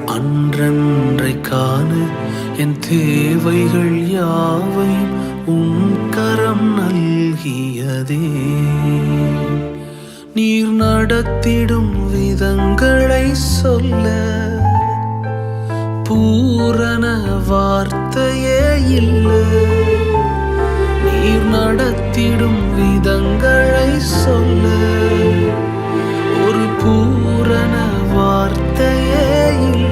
அன்றன்றை காண என் தேவைகள் யாவையும் உன் கரம் நல்கியதே. நீர் நடத்திடும் விதங்களை சொல்ல பூரண வார்த்தையே இல்லை. நீர் நடத்திடும் விதங்களை சொல்ல ஒரு பூரண வார்த்தையே இல்லை.